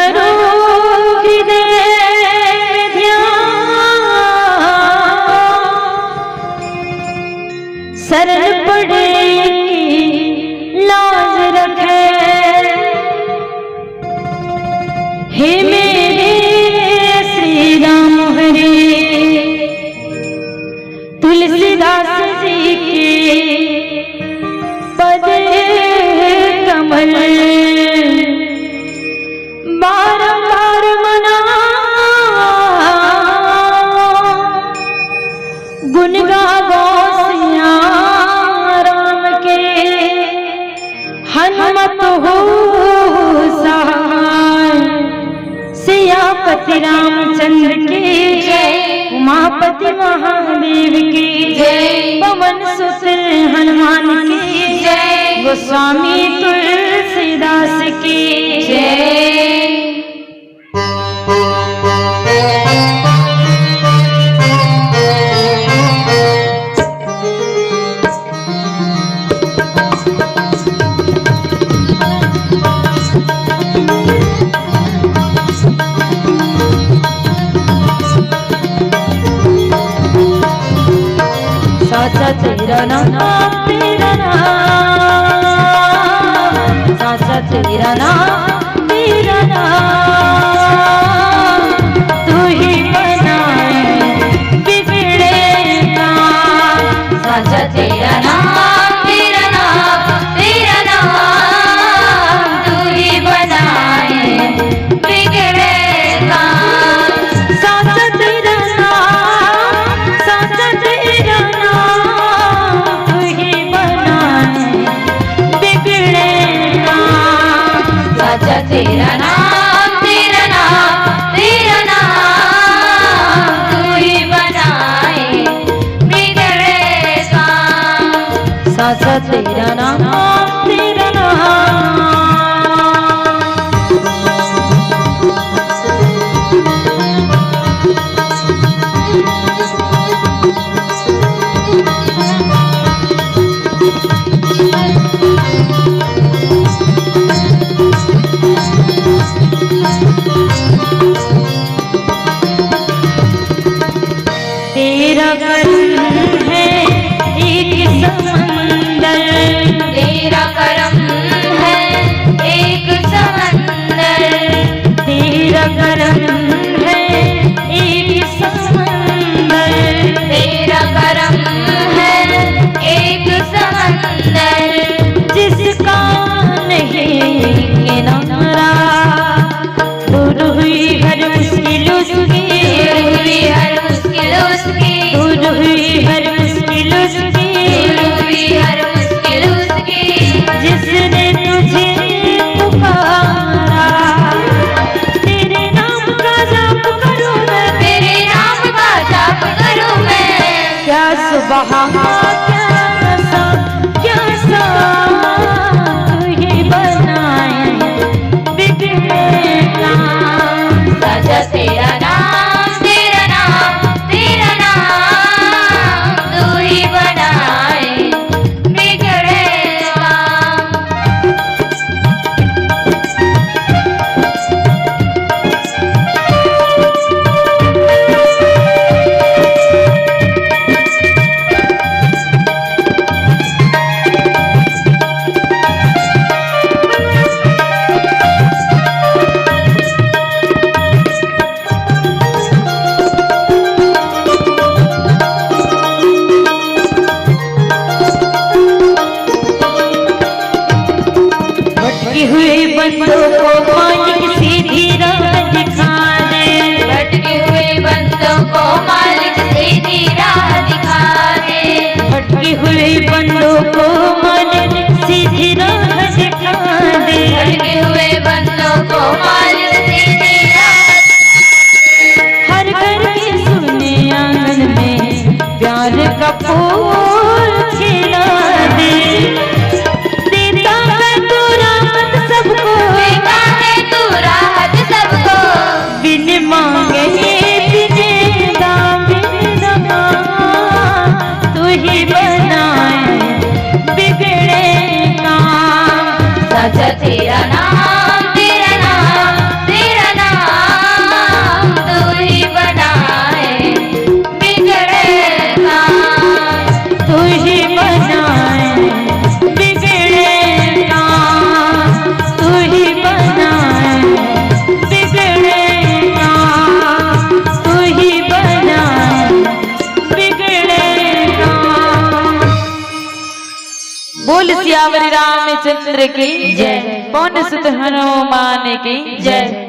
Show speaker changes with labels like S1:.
S1: धरो हृदय में ध्यान, शरण पड़े की लाज रखे। हे मेरे श्री राम हरे, तुलसीदास जी के पद कमल बारंबार मना, गुण गावो सिया राम के, हनुमत हो सहाय। सियापति रामचंद्र की जय, उमापति महादेव की जय, पवन सुत हनुमान की जय, गोस्वामी तुलसीदास की जय। साचा तेरा नाम, तेरा नाम, साचा तेरा नाम, तेरा नाम, तू ही बनाए बिगड़े काम। साचा तेरा नाम, तेरा नाम, तेरा नाम, तू ही बनाए बिगड़े काम। साचा तेरा नाम, साचा तेरा साचा तेरा नाम, तेरा नाम, तेरा नाम, तू ही बनाए बिगड़े काम। साचा तेरा नाम, तेरा नाम। तेरा करम है एक समंदर, तेरा करम है एक समंदर, तेरा करम है एक समंदर, तेरा करम है एक समंदर, जिसका नहीं किनारा, दूर हुई हर मुश्किल उसकी, हर मुश्किल उसकी, दूर हुई हर मुश्किल उसकी, दूर हुई हर मुश्किल उसकी, जिसने तुझे पुकारा। तेरे नाम का जाप करूं मैं, तेरे नाम का जाप करूं मैं, क्या सुबह क्या सा, क्या सा, तू ही बनाए बिगड़े काम। साचा तेरा नाम, तेरा नाम, तेरा नाम, तू ही बनाए बिगड़े काम। भटके हुए बंदों को मालिक सीधी राह दिखा दे, भटके हुए बंदों को मालिक सीधी राह दिखा दे, भटके हुए बंदों को मालिक सीधी राह दिखा दे, भटके हुए बंदों को मालिक सीधी राह। हर घर के सुने आंगन में प्यार का फूल खिला दे, देता है तू राहत सबको, देता है तू राहत सबको, बिन मांगे बिने दाम, तू ही बनाए बिगड़े काम। साचा तेरा नाम, तेरा नाम, तेरा बोल सियावर रामचंद्र की जय, पवन सुत हनुमान की जय।